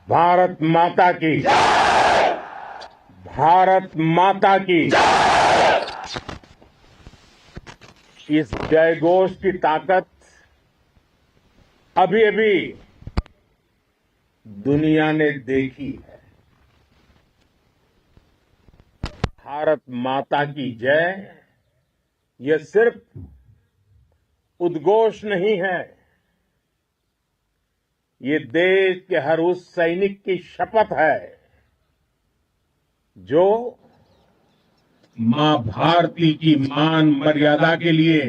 भारत माता की, भारत माता की। इस जयघोष की ताकत अभी अभी दुनिया ने देखी है। भारत माता की जय यह सिर्फ उद्घोष नहीं है, ये देश के हर उस सैनिक की शपथ है जो मां भारती की मान मर्यादा के लिए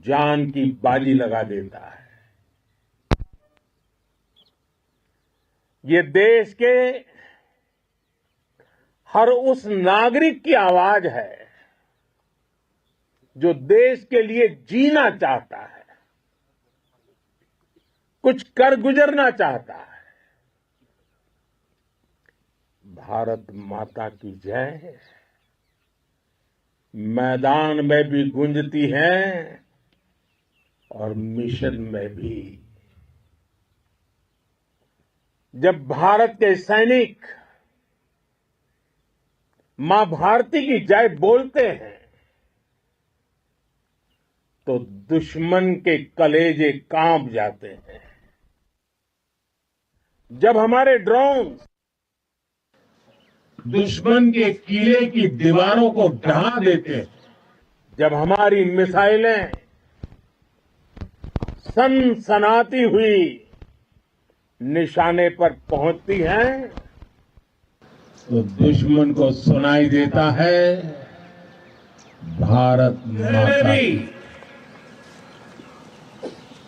जान की बाजी लगा देता है। ये देश के हर उस नागरिक की आवाज है जो देश के लिए जीना चाहता है, कुछ कर गुजरना चाहता है। भारत माता की जय मैदान में भी गूंजती है और मिशन में भी। जब भारत के सैनिक मां भारती की जय बोलते हैं तो दुश्मन के कलेजे कांप जाते हैं। जब हमारे ड्रोन दुश्मन के किले की दीवारों को ढहा देते हैं, जब हमारी मिसाइलें सनसनाती हुई निशाने पर पहुंचती हैं, तो दुश्मन को सुनाई देता है भारत माता की।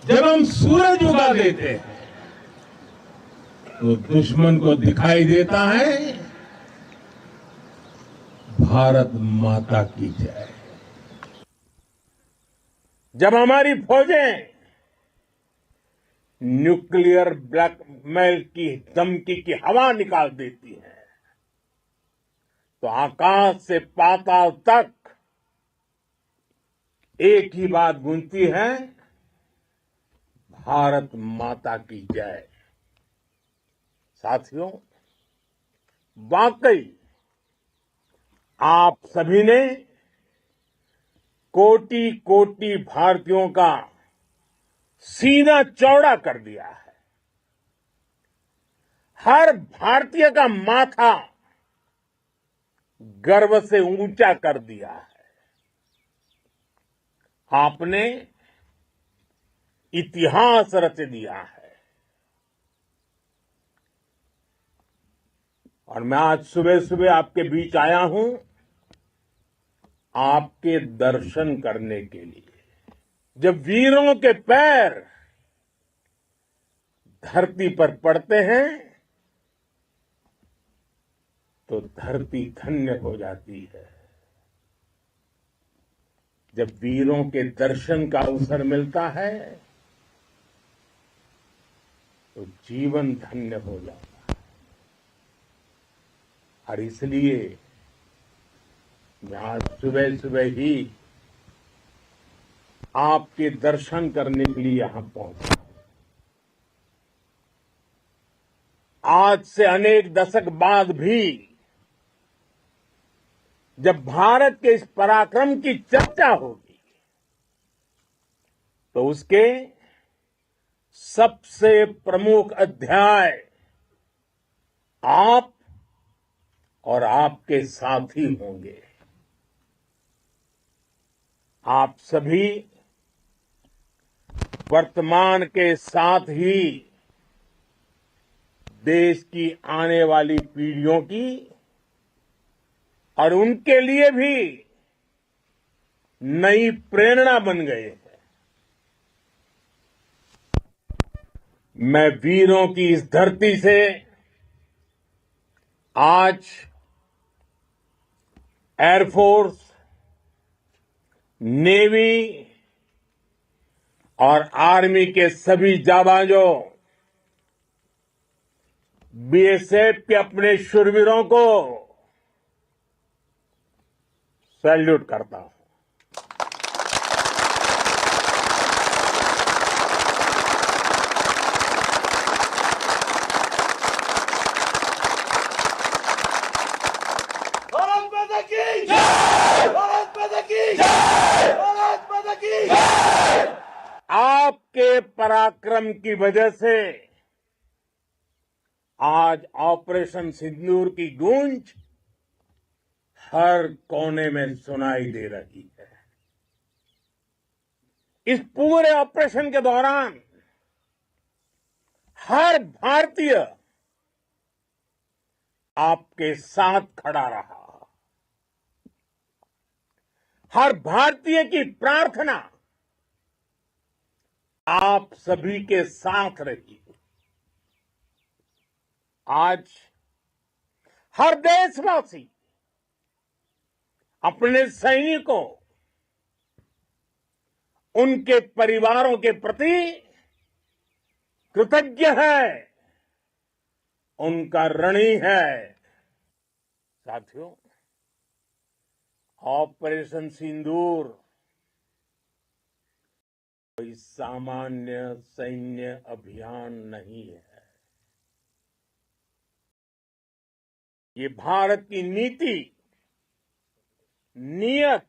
जब हम सूरज उगा देते हैं तो दुश्मन को दिखाई देता है भारत माता की जय। जब हमारी फौजें न्यूक्लियर ब्लैकमेल की धमकी की हवा निकाल देती हैं तो आकाश से पाताल तक एक ही बात गूंजती है, भारत माता की जय। साथियों, वाकई आप सभी ने कोटि कोटि भारतीयों का सीना चौड़ा कर दिया है। हर भारतीय का माथा गर्व से ऊंचा कर दिया है। आपने इतिहास रच दिया है। और मैं आज सुबह सुबह आपके बीच आया हूं आपके दर्शन करने के लिए। जब वीरों के पैर धरती पर पड़ते हैं तो धरती धन्य हो जाती है। जब वीरों के दर्शन का अवसर मिलता है तो जीवन धन्य हो जाता है। और इसलिए मैं आज सुबह सुबह ही आपके दर्शन करने के लिए यहां पहुंचा। आज से अनेक दशक बाद भी जब भारत के इस पराक्रम की चर्चा होगी तो उसके सबसे प्रमुख अध्याय आप और आपके साथी होंगे। आप सभी वर्तमान के साथ ही देश की आने वाली पीढ़ियों की और उनके लिए भी नई प्रेरणा बन गए हैं। मैं वीरों की इस धरती से आज एयरफोर्स, नेवी और आर्मी के सभी जाबाजों, बीएसएफ के अपने शूरवीरों को सैल्यूट करता हूं। पराक्रम की वजह से आज ऑपरेशन सिंदूर की गूंज हर कोने में सुनाई दे रही है। इस पूरे ऑपरेशन के दौरान हर भारतीय आपके साथ खड़ा रहा। हर भारतीय की प्रार्थना आप सभी के साथ रही। आज हर देशवासी अपने सैनिकों, उनके परिवारों के प्रति कृतज्ञ है, उनका ऋणी है। साथियों, ऑपरेशन सिंदूर कोई सामान्य सैन्य अभियान नहीं है। ये भारत की नीति, नियत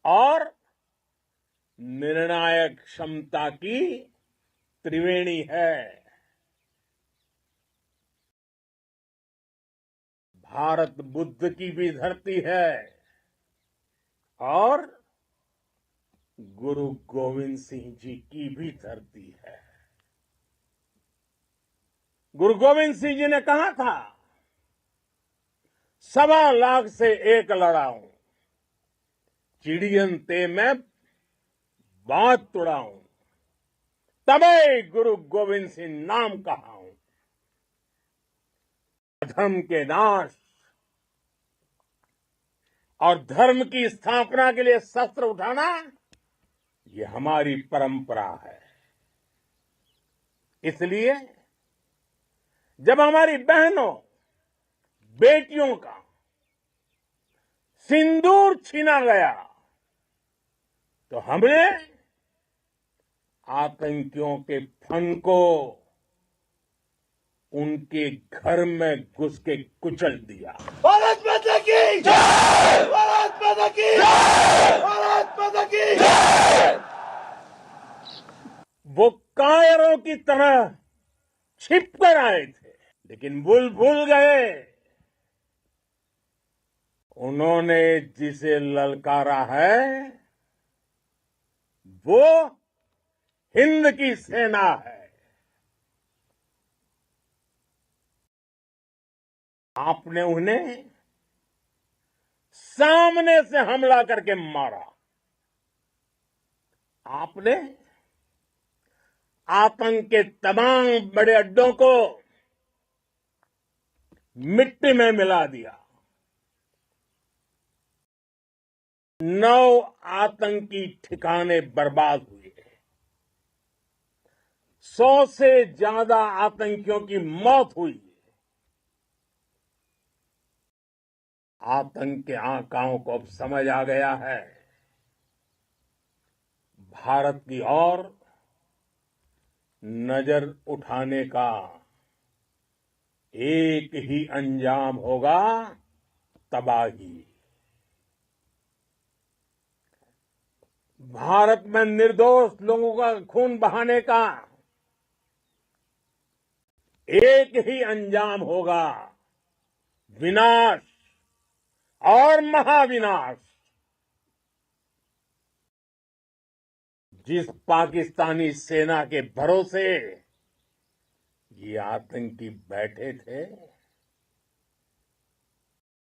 और निर्णायक क्षमता की त्रिवेणी है। भारत बुद्ध की भी धरती है और गुरु गोविंद सिंह जी की भी धरती है। गुरु गोविंद सिंह जी ने कहा था, 1.25 लाख से एक लड़ाऊं, चिड़ियन ते मैं बात तुड़ाऊं, तबे गुरु गोविंद सिंह नाम कहाऊं। अधर्म के नाश और धर्म की स्थापना के लिए शस्त्र उठाना, ये हमारी परंपरा है। इसलिए जब हमारी बहनों, बेटियों का सिंदूर छीना गया, तो हमने आतंकियों के फन को उनके घर में घुस के कुचल दिया। भारत माता की जय! भारत माता की जय! भारत माता की जय! वो कायरों की तरह छिप कर आए थे, लेकिन भूल गए उन्होंने जिसे ललकारा है वो हिंद की सेना है। आपने उन्हें सामने से हमला करके मारा। आपने आतंक के तमाम बड़े अड्डों को मिट्टी में मिला दिया। 9 आतंकी ठिकाने बर्बाद हुए। 100 से ज्यादा आतंकियों की मौत हुई। आतंक के आकाओं को अब समझ आ गया है, भारत की ओर नजर उठाने का एक ही अंजाम होगा, तबाही। भारत में निर्दोष लोगों का खून बहाने का एक ही अंजाम होगा, विनाश और महाविनाश। जिस पाकिस्तानी सेना के भरोसे ये आतंकी बैठे थे,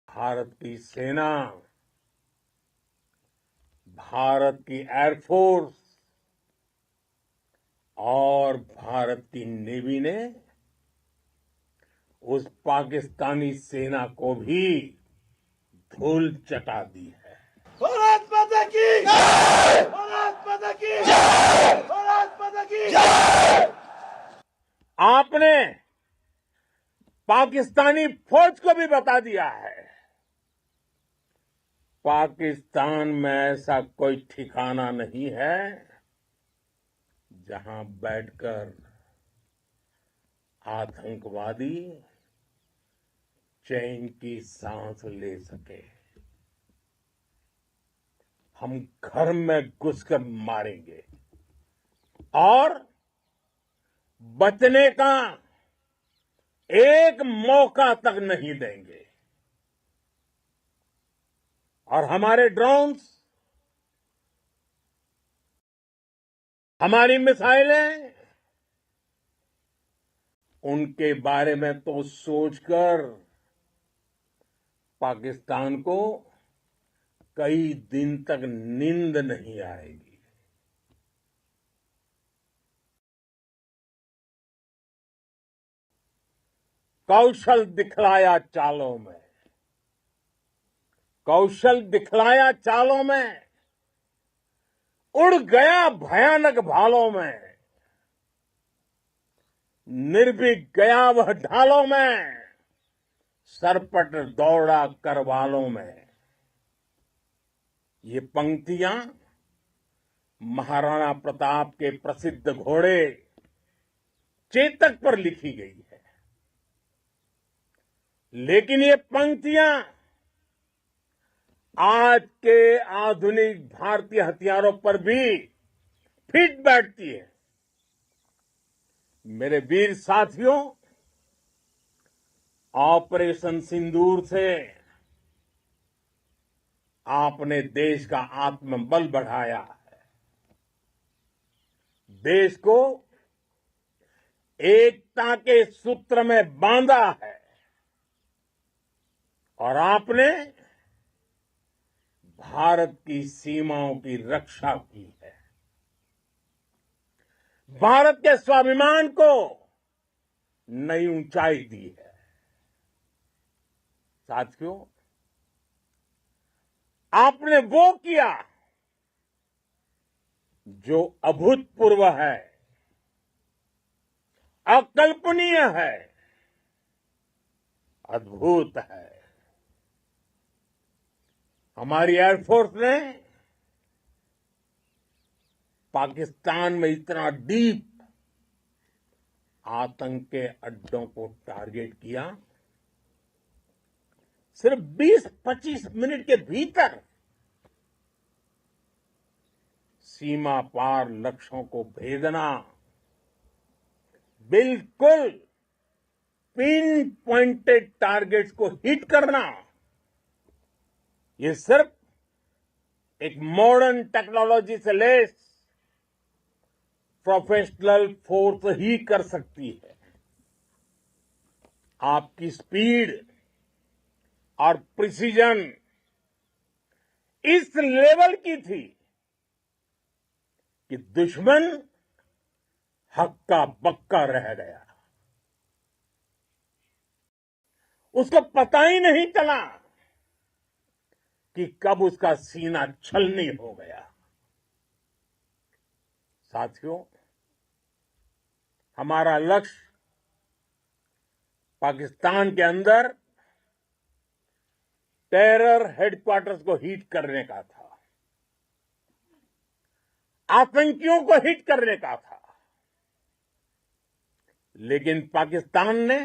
भारत की सेना, भारत की एयरफोर्स और भारत की नेवी ने उस पाकिस्तानी सेना को भी धूल चटा दी है। भारत माता की जय! भारत माता की जय! भारत माता की जय! आपने पाकिस्तानी फौज को भी बता दिया है, पाकिस्तान में ऐसा कोई ठिकाना नहीं है जहां बैठकर आतंकवादी चैन की सांस ले सके। हम घर में घुसकर मारेंगे और बचने का एक मौका तक नहीं देंगे। और हमारे ड्रोन्स, हमारी मिसाइलें, उनके बारे में तो सोचकर पाकिस्तान को कई दिन तक नींद नहीं आएगी। कौशल दिखलाया चालों में, कौशल दिखलाया चालों में, उड़ गया भयानक भालों में, निर्भीक गया वह ढालों में, सरपट दौड़ा करवालों में। ये पंक्तियां महाराणा प्रताप के प्रसिद्ध घोड़े चेतक पर लिखी गई है। लेकिन ये पंक्तियां आज के आधुनिक भारतीय हथियारों पर भी फिट बैठती है। मेरे वीर साथियों, ऑपरेशन सिंदूर से आपने देश का आत्मबल बढ़ाया है, देश को एकता के सूत्र में बांधा है और आपने भारत की सीमाओं की रक्षा की है। भारत के स्वाभिमान को नई ऊंचाई दी है। साथियों, आपने वो किया जो अभूतपूर्व है, अकल्पनीय है, अद्भुत है। हमारी एयरफोर्स ने पाकिस्तान में इतना डीप आतंक के अड्डों को टारगेट किया, सिर्फ 20-25 मिनट के भीतर सीमा पार लक्ष्यों को भेदना, बिल्कुल पिन पॉइंटेड टारगेट्स को हिट करना, ये सिर्फ एक मॉडर्न टेक्नोलॉजी से लैस प्रोफेशनल फोर्स ही कर सकती है। आपकी स्पीड और प्रिसीजन इस लेवल की थी कि दुश्मन हक्का बक्का रह गया। उसको पता ही नहीं चला कि कब उसका सीना छलनी हो गया। साथियों, हमारा लक्ष्य पाकिस्तान के अंदर टेरर हेडक्वार्टर्स को हिट करने का था, आतंकियों को हिट करने का था। लेकिन पाकिस्तान ने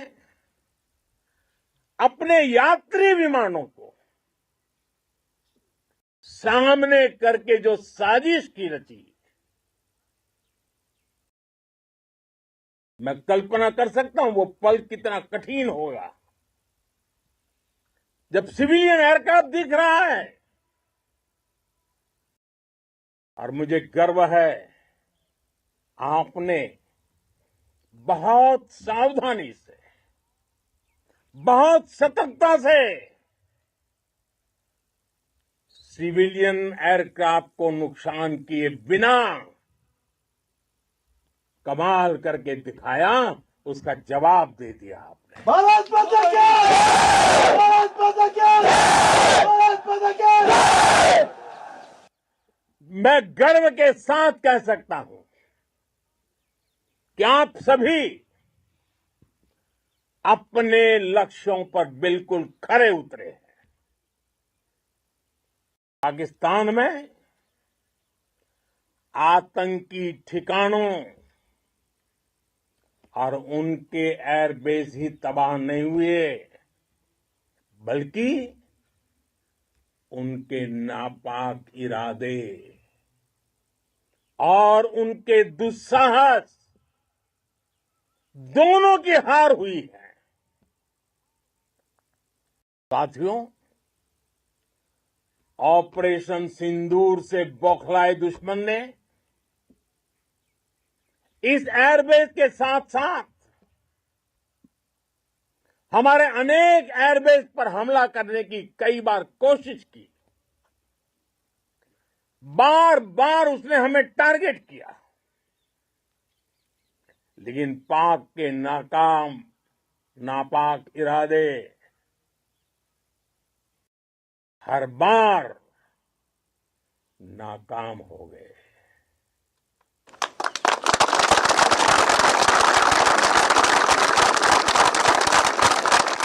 अपने यात्री विमानों को सामने करके जो साजिश की रची, मैं कल्पना कर सकता हूं वो पल कितना कठिन होगा जब सिविलियन एयरक्राफ्ट दिख रहा है। और मुझे गर्व है, आपने बहुत सावधानी से, बहुत सतर्कता से सिविलियन एयरक्राफ्ट को नुकसान किए बिना कमाल करके दिखाया, उसका जवाब दे दिया आपने। भारत माता की! भारत माता की! भारत माता की! मैं गर्व के साथ कह सकता हूं कि आप सभी अपने लक्ष्यों पर बिल्कुल खरे उतरे हैं। पाकिस्तान में आतंकी ठिकानों और उनके एयरबेस ही तबाह नहीं हुए, बल्कि उनके नापाक इरादे और उनके दुस्साहस दोनों की हार हुई है। साथियों, ऑपरेशन सिंदूर से बौखलाए दुश्मन ने इस एयरबेस के साथ साथ हमारे अनेक एयरबेस पर हमला करने की कई बार कोशिश की। बार बार उसने हमें टारगेट किया, लेकिन पाक के नापाक इरादे हर बार नाकाम हो गए।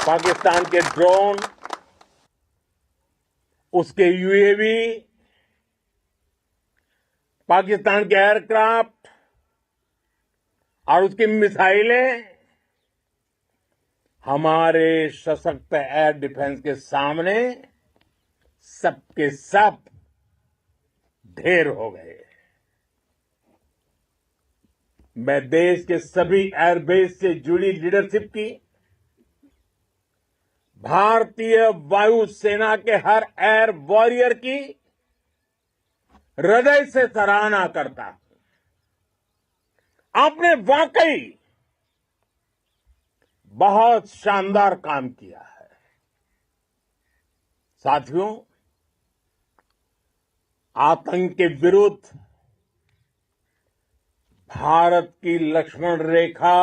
पाकिस्तान के ड्रोन, उसके यूएवी, पाकिस्तान के एयरक्राफ्ट और उसकी मिसाइलें हमारे सशक्त एयर डिफेंस के सामने सबके सब ढेर हो गए। मैं देश के सभी एयरबेस से जुड़ी लीडरशिप की, भारतीय वायुसेना के हर एयर वॉरियर की हृदय से सराहना करता हूं। आपने वाकई बहुत शानदार काम किया है। साथियों, आतंक के विरुद्ध भारत की लक्ष्मण रेखा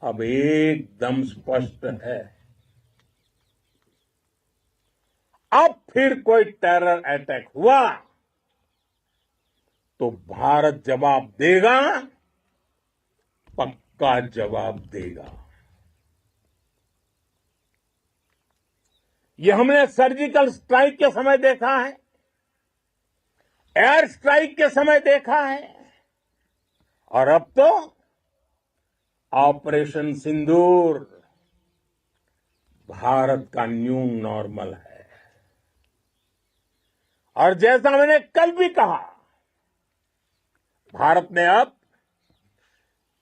अब एकदम स्पष्ट है। अब फिर कोई टेरर अटैक हुआ तो भारत जवाब देगा, पक्का जवाब देगा। ये हमने सर्जिकल स्ट्राइक के समय देखा है, एयर स्ट्राइक के समय देखा है, और अब तो ऑपरेशन सिंदूर भारत का न्यू नॉर्मल है। और जैसा मैंने कल भी कहा, भारत ने अब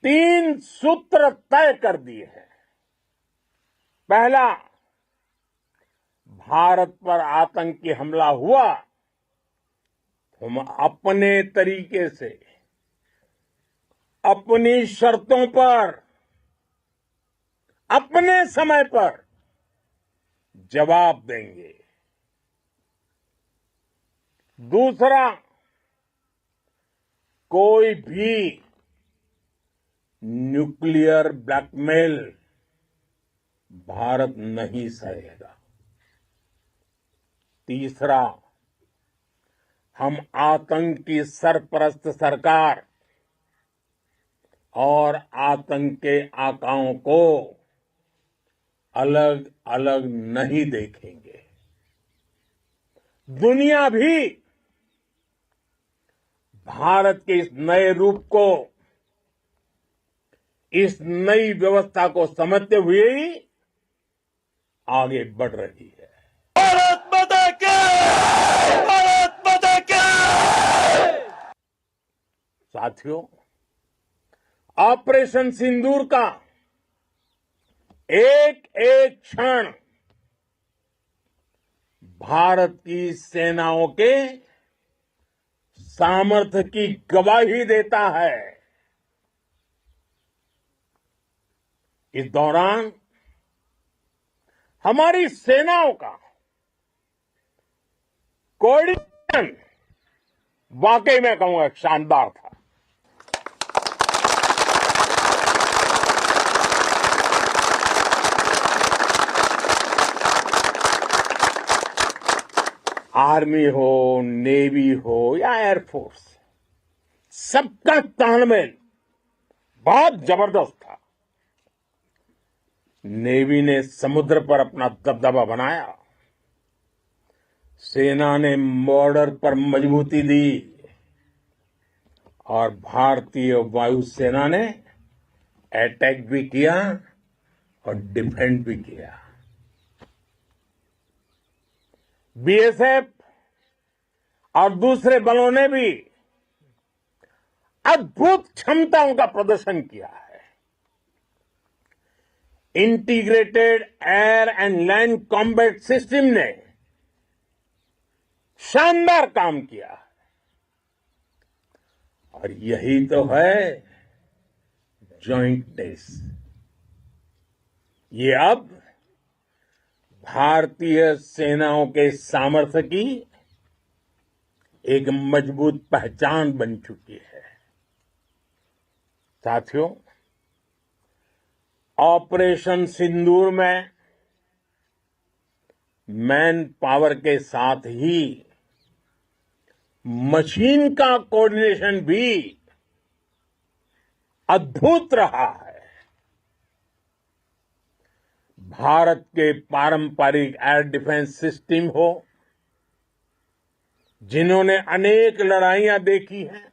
3 सूत्र तय कर दिए हैं। पहला, भारत पर आतंकी हमला हुआ, हम अपने तरीके से, अपनी शर्तों पर, अपने समय पर जवाब देंगे। दूसरा, कोई भी न्यूक्लियर ब्लैकमेल भारत नहीं सहेगा। तीसरा, हम आतंक की सरपरस्त सरकार और आतंक के आकाओं को अलग अलग नहीं देखेंगे। दुनिया भी भारत के इस नए रूप को, इस नई व्यवस्था को समझते हुए ही आगे बढ़ रही है। भारत माता की! भारत माता की! साथियों, ऑपरेशन सिंदूर का एक एक क्षण भारत की सेनाओं के सामर्थ्य की गवाही देता है। इस दौरान हमारी सेनाओं का कोऑर्डिनेशन वाकई में कहूंगा शानदार था। आर्मी हो, नेवी हो या एयरफोर्स, सबका तालमेल बहुत जबरदस्त था। नेवी ने समुद्र पर अपना दबदबा बनाया, सेना ने बॉर्डर पर मजबूती दी और भारतीय वायुसेना ने अटैक भी किया और डिफेंड भी किया। बीएसएफ और दूसरे बलों ने भी अद्भुत क्षमताओं का प्रदर्शन किया है। Integrated air and land combat system ने शानदार काम किया है। और यही तो है जॉइंटनेस। ये अब भारतीय सेनाओं के सामर्थ्य की एक मजबूत पहचान बन चुकी है। साथियों, ऑपरेशन सिंदूर में मैन पावर के साथ ही मशीन का कोऑर्डिनेशन भी अद्भुत रहा है। भारत के पारंपरिक एयर डिफेंस सिस्टम हो, जिन्होंने अनेक लड़ाइयां देखी हैं,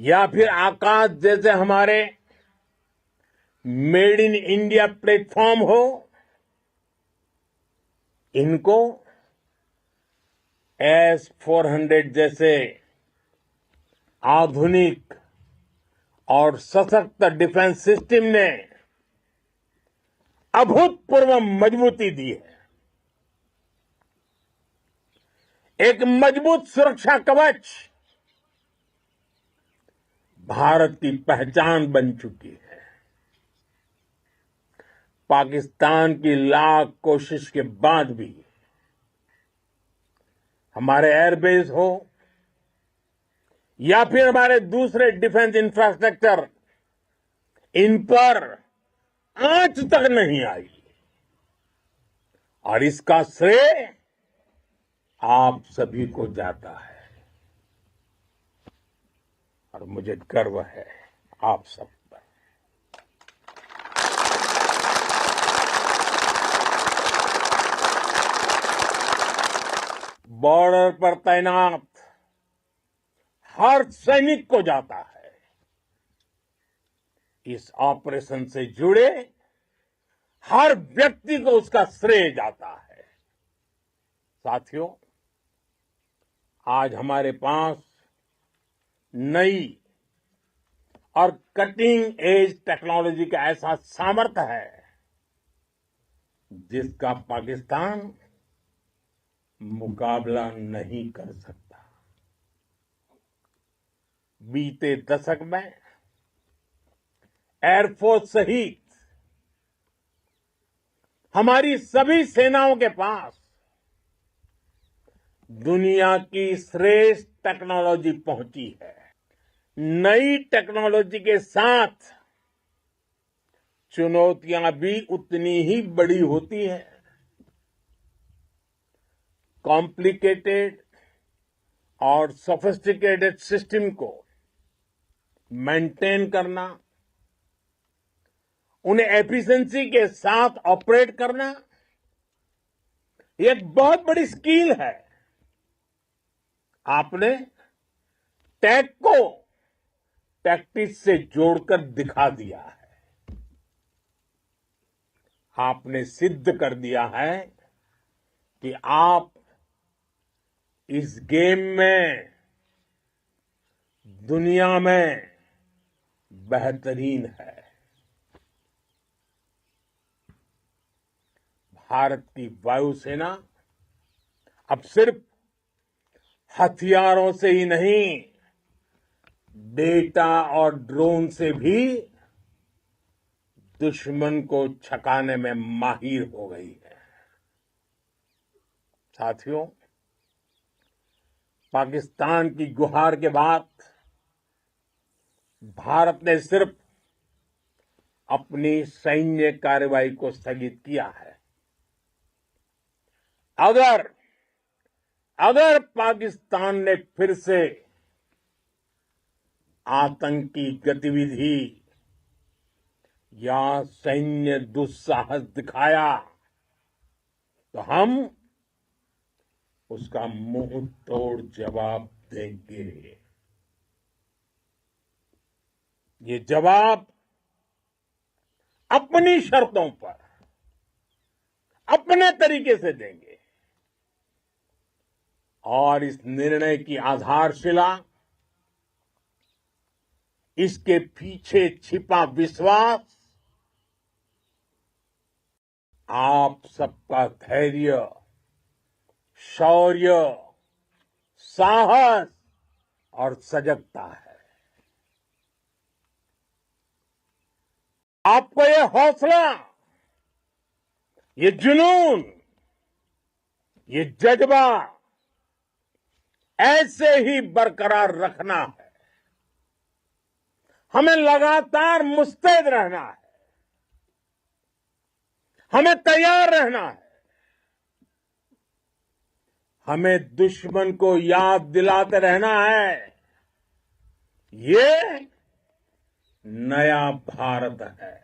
या फिर आकाश जैसे हमारे मेड इन इंडिया प्लेटफॉर्म हो, इनको S-400 जैसे आधुनिक और सशक्त डिफेंस सिस्टम ने अभूतपूर्व मजबूती दी है। एक मजबूत सुरक्षा कवच भारत की पहचान बन चुकी है। पाकिस्तान की लाख कोशिश के बाद भी हमारे एयरबेस हो या फिर हमारे दूसरे डिफेंस इंफ्रास्ट्रक्चर, इन पर आंच तक नहीं आई। और इसका श्रेय आप सभी को जाता है। और मुझे गर्व है आप सब पर। बॉर्डर पर तैनात हर सैनिक को जाता है। इस ऑपरेशन से जुड़े हर व्यक्ति को उसका श्रेय जाता है। साथियों, आज हमारे पास नई और कटिंग एज टेक्नोलॉजी का ऐसा सामर्थ्य है जिसका पाकिस्तान मुकाबला नहीं कर सकता। बीते दशक में एयरफोर्स सहित हमारी सभी सेनाओं के पास दुनिया की श्रेष्ठ टेक्नोलॉजी पहुंची है। नई टेक्नोलॉजी के साथ चुनौतियां भी उतनी ही बड़ी होती है। कॉम्प्लिकेटेड और सोफिस्टिकेटेड सिस्टम को मेंटेन करना, उन्हें एफिशिएंसी के साथ ऑपरेट करना, ये एक बहुत बड़ी स्किल है। आपने टेक को टैक्टिक्स से जोड़कर दिखा दिया है। आपने सिद्ध कर दिया है कि आप इस गेम में दुनिया में बेहतरीन है। भारत की वायुसेना अब सिर्फ हथियारों से ही नहीं, डेटा और ड्रोन से भी दुश्मन को छकाने में माहिर हो गई है। साथियों, पाकिस्तान की गुहार के बाद भारत ने सिर्फ अपनी सैन्य कार्रवाई को स्थगित किया है। अगर पाकिस्तान ने फिर से आतंकी गतिविधि या सैन्य दुस्साहस दिखाया तो हम उसका मुंह तोड़ जवाब देंगे। ये जवाब अपनी शर्तों पर, अपने तरीके से देंगे। और इस निर्णय की आधारशिला इसके पीछे छिपा विश्वास आप सबका धैर्य, शौर्य, साहस और सजगता है। आपको ये हौसला, ये जुनून, ये जज्बा ऐसे ही बरकरार रखना है। हमें लगातार मुस्तैद रहना है, हमें तैयार रहना है। हमें दुश्मन को याद दिलाते रहना है, ये नया भारत है।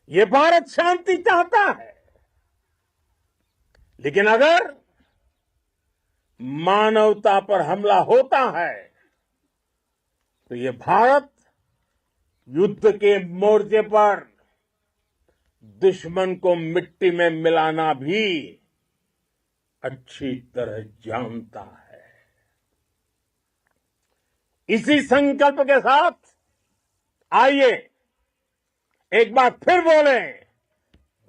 ये भारत शांति चाहता है, लेकिन अगर मानवता पर हमला होता है तो ये भारत युद्ध के मोर्चे पर दुश्मन को मिट्टी में मिलाना भी अच्छी तरह जानता है। इसी संकल्प के साथ आइए एक बार फिर बोलें,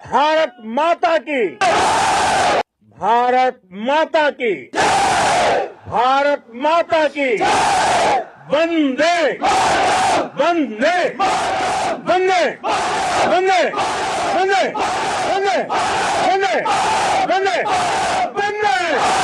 भारत माता की, भारत माता की, भारत माता की, वंदे वंदे वंदे वंदे वंदे वंदे वंदे वंदे